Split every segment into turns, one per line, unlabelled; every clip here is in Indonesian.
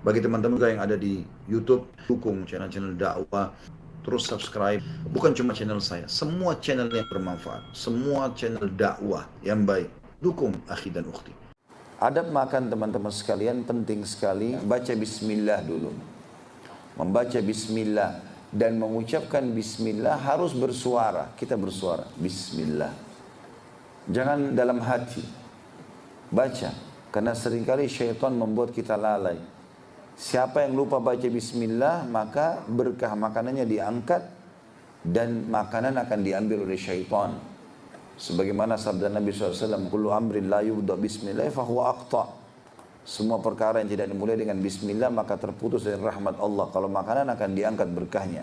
Bagi teman-teman juga yang ada di YouTube, dukung channel-channel dakwah, terus subscribe. Bukan cuma channel saya, semua channel yang bermanfaat, semua channel dakwah yang baik. Dukung akhi dan ukhti. Adab makan teman-teman sekalian penting sekali. Baca bismillah dulu. Membaca bismillah dan mengucapkan bismillah harus bersuara. Kita bersuara, bismillah. Jangan dalam hati. Baca. Karena seringkali syaitan membuat kita lalai. Siapa yang lupa baca bismillah, maka berkah makanannya diangkat dan makanan akan diambil oleh syaitan. Sebagaimana sabda Nabi SAW, kullu amrin la yubda bismillah fahuwa aqta. Semua perkara yang tidak dimulai dengan bismillah maka terputus dari rahmat Allah. Kalau makanan akan diangkat berkahnya.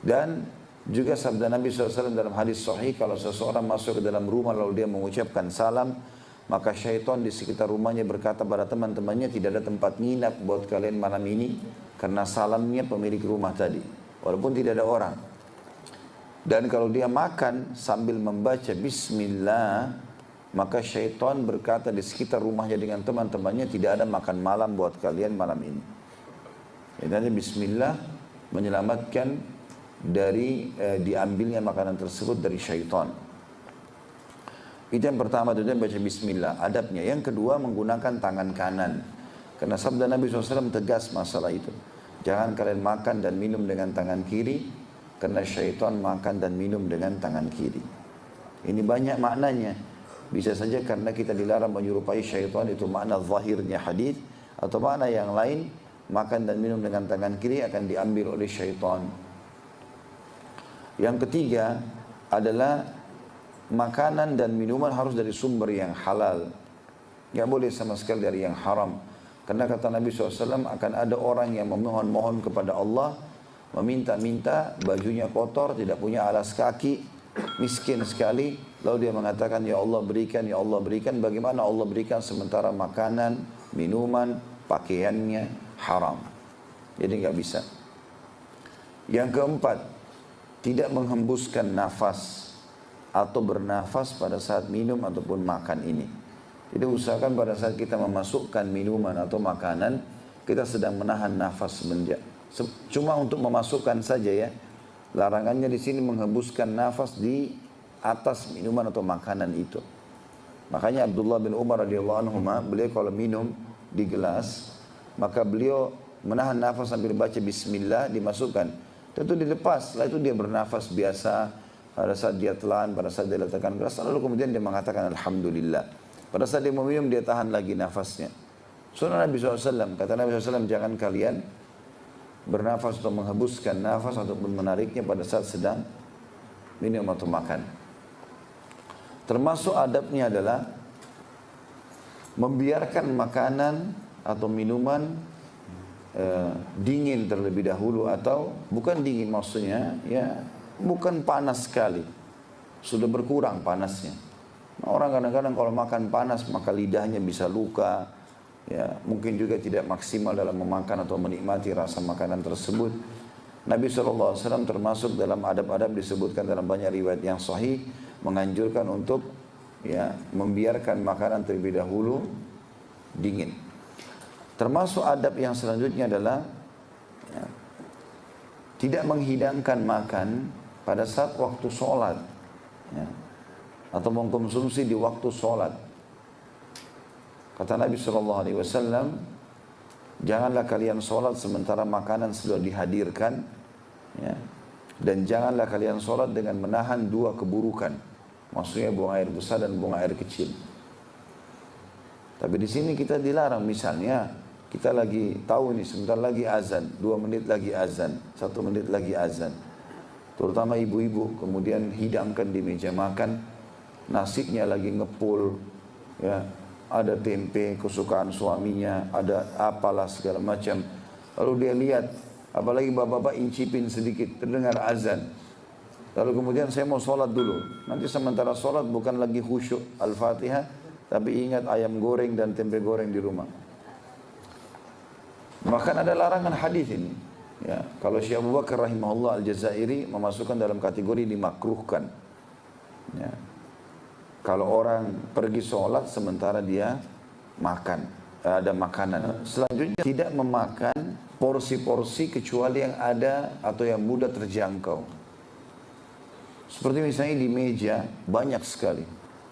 Dan juga sabda Nabi SAW dalam hadis sahih, kalau seseorang masuk ke dalam rumah lalu dia mengucapkan salam, maka syaitan di sekitar rumahnya berkata pada teman-temannya, tidak ada tempat nginap buat kalian malam ini karena salamnya pemilik rumah tadi. Walaupun tidak ada orang. Dan kalau dia makan sambil membaca bismillah, maka syaitan berkata di sekitar rumahnya dengan teman-temannya, tidak ada makan malam buat kalian malam ini. Jadi bismillah menyelamatkan dari diambilnya makanan tersebut dari syaitan. Itu yang pertama, itu baca bismillah, adabnya. Yang kedua, menggunakan tangan kanan. Karena sabda Nabi SAW tegas masalah itu. Jangan kalian makan dan minum dengan tangan kiri, karena syaitan makan dan minum dengan tangan kiri. Ini banyak maknanya. Bisa saja karena kita dilarang menyerupai syaitan, itu makna zahirnya hadis, atau makna yang lain, makan dan minum dengan tangan kiri akan diambil oleh syaitan. Yang ketiga adalah makanan dan minuman harus dari sumber yang halal. Tidak boleh sama sekali dari yang haram. Karena kata Nabi SAW, akan ada orang yang memohon-mohon kepada Allah, meminta-minta, bajunya kotor, tidak punya alas kaki, miskin sekali. Lalu dia mengatakan, ya Allah berikan, ya Allah berikan. Bagaimana Allah berikan sementara makanan, minuman, pakaiannya haram. Jadi nggak bisa. Yang keempat, tidak menghembuskan nafas atau bernafas pada saat minum ataupun makan ini. Jadi usahakan pada saat kita memasukkan minuman atau makanan, kita sedang menahan nafas semenjak. Cuma untuk memasukkan saja ya. Larangannya di sini menghembuskan nafas di atas minuman atau makanan itu. Makanya Abdullah bin Umar radhiyallahu anhu, beliau kalau minum di gelas, maka beliau menahan nafas sambil baca bismillah, dimasukkan. Tentu dilepas, setelah itu dia bernafas biasa. Pada saat dia telan, pada saat dia letakkan gelas, lalu kemudian dia mengatakan alhamdulillah. Pada saat dia meminum, dia tahan lagi nafasnya. Sunnah Nabi SAW, kata Nabi SAW, jangan kalian bernafas atau menghembuskan nafas ataupun menariknya pada saat sedang minum atau makan. Termasuk adabnya adalah membiarkan makanan atau minuman dingin terlebih dahulu, atau bukan dingin maksudnya ya, bukan panas sekali, sudah berkurang panasnya. Orang kadang-kadang kalau makan panas maka lidahnya bisa luka, ya mungkin juga tidak maksimal dalam memakan atau menikmati rasa makanan tersebut. Nabi SAW termasuk dalam adab-adab disebutkan dalam banyak riwayat yang sahih, menganjurkan untuk ya membiarkan makanan terlebih dahulu dingin. Termasuk adab yang selanjutnya adalah ya, tidak menghidangkan makan pada saat waktu sholat ya, atau mengkonsumsi di waktu sholat. Kata Nabi SAW, janganlah kalian sholat sementara makanan sudah dihadirkan ya, dan janganlah kalian sholat dengan menahan dua keburukan, maksudnya buang air besar dan buang air kecil. Tapi di sini kita dilarang, misalnya kita lagi tahu nih sebentar lagi azan, 2 menit lagi azan, 1 menit lagi azan. Terutama ibu-ibu kemudian hidangkan di meja makan, nasinya lagi ngepul, ya, ada tempe kesukaan suaminya, ada apalah segala macam. Lalu dia lihat, apalagi bapak-bapak incipin sedikit, terdengar azan. Lalu kemudian saya mau sholat dulu. Nanti sementara sholat bukan lagi khusyuk Al-Fatihah, tapi ingat ayam goreng dan tempe goreng di rumah. Bahkan ada larangan hadis ini. Ya, kalau Syekh Abu Bakar rahimahullah Al-Jazairi memasukkan dalam kategori dimakruhkan. Ya. Kalau orang pergi sholat sementara dia makan, ada makanan. Selanjutnya tidak memakan porsi-porsi kecuali yang ada atau yang mudah terjangkau. Seperti misalnya di meja banyak sekali.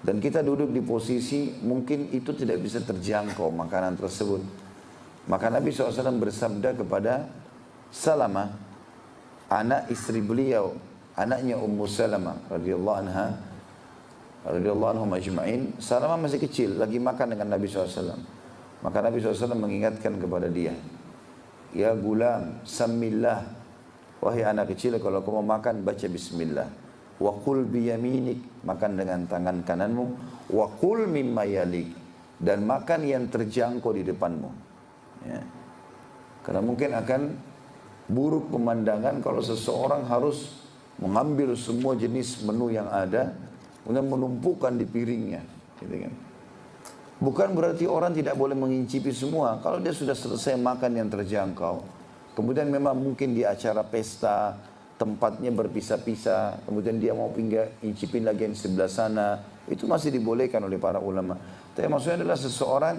Dan kita duduk di posisi mungkin itu tidak bisa terjangkau makanan tersebut. Maka Nabi SAW bersabda kepada Salamah, anak istri beliau, anaknya Ummu Salamah radhiyallahu anha, radhiyallahu anhum ajma'in. Salamah masih kecil, lagi makan dengan Nabi SAW. Maka Nabi SAW mengingatkan kepada dia, ya gulam, samillah. Wahai anak kecil, kalau kau mau makan, baca bismillah. Wa qul biyaminik, makan dengan tangan kananmu. Wa qul mimma yalik, dan makan yang terjangkau di depanmu. Ya. Karena mungkin akan buruk pemandangan kalau seseorang harus mengambil semua jenis menu yang ada, kemudian menumpukan di piringnya. Gitu kan. Bukan berarti orang tidak boleh mengincipi semua. Kalau dia sudah selesai makan yang terjangkau, kemudian memang mungkin di acara pesta, tempatnya berpisah-pisah, kemudian dia mau incipin lagi yang sebelah sana, itu masih dibolehkan oleh para ulama. Tapi maksudnya adalah seseorang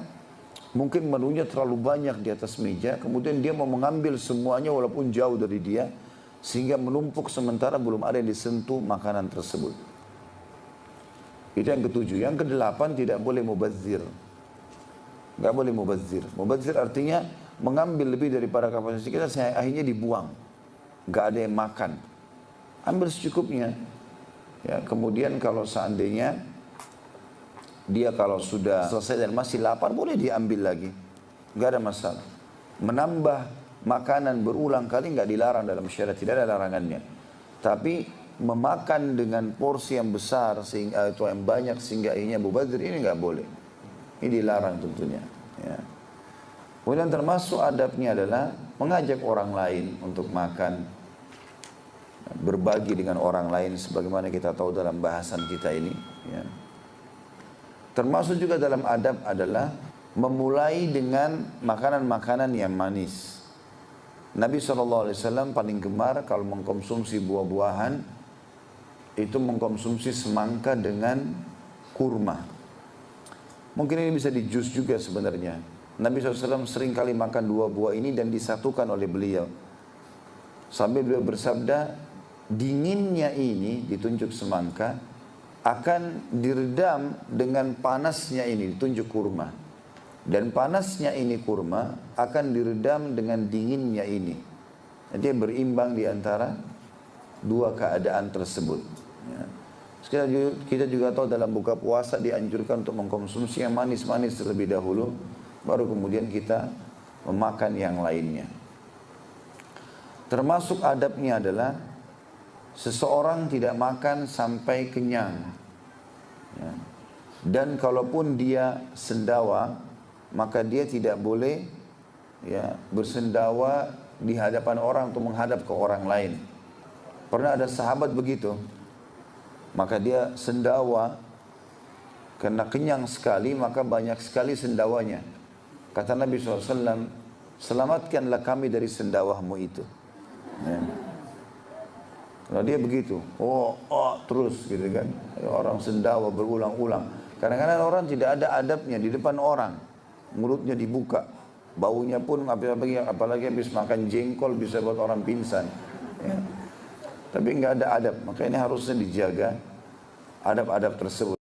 mungkin menunya terlalu banyak di atas meja, kemudian dia mau mengambil semuanya walaupun jauh dari dia, sehingga menumpuk sementara belum ada yang disentuh makanan tersebut. Itu yang ketujuh. Yang kedelapan, tidak boleh mubazir. Gak boleh mubazir. Mubazir artinya mengambil lebih daripada kapasitas kita, akhirnya dibuang. Gak ada yang makan. Ambil secukupnya. Ya, kemudian kalau seandainya dia kalau sudah selesai dan masih lapar, boleh diambil lagi. Gak ada masalah. Menambah makanan berulang kali gak dilarang dalam syariat, tidak ada larangannya. Tapi memakan dengan porsi yang besar sehingga atau yang banyak sehingga akhirnya mubazir, ini nggak boleh. Ini dilarang tentunya. Ya. Kemudian termasuk adabnya adalah mengajak orang lain untuk makan, berbagi dengan orang lain, sebagaimana kita tahu dalam bahasan kita ini. Ya. Termasuk juga dalam adab adalah memulai dengan makanan-makanan yang manis. Nabi SAW paling gemar kalau mengkonsumsi buah-buahan itu mengkonsumsi semangka dengan kurma. Mungkin ini bisa dijus juga sebenarnya. Nabi SAW sering kali makan dua buah ini dan disatukan oleh beliau. Sambil beliau bersabda, dinginnya ini, ditunjuk semangka, akan diredam dengan panasnya ini, ditunjuk kurma. Dan panasnya ini kurma akan diredam dengan dinginnya ini. Jadi berimbang di antara dua keadaan tersebut. Ya. Kita juga tahu dalam buka puasa dianjurkan untuk mengkonsumsi yang manis-manis terlebih dahulu, baru kemudian kita memakan yang lainnya. Termasuk adabnya adalah seseorang tidak makan sampai kenyang. Ya. Dan kalaupun dia sendawa, maka dia tidak boleh ya bersendawa di hadapan orang atau menghadap ke orang lain. Pernah ada sahabat begitu. Maka dia sendawa, karena kenyang sekali, maka banyak sekali sendawanya. Kata Nabi SAW, selamatkanlah kami dari sendawahmu itu. Ya. Kalau dia begitu, terus gitu kan. Orang sendawa berulang-ulang. Kadang-kadang orang tidak ada adabnya di depan orang. Mulutnya dibuka. Baunya pun apalagi habis makan jengkol bisa buat orang pingsan. Ya. Tapi enggak ada adab, maka ini harusnya dijaga adab-adab tersebut.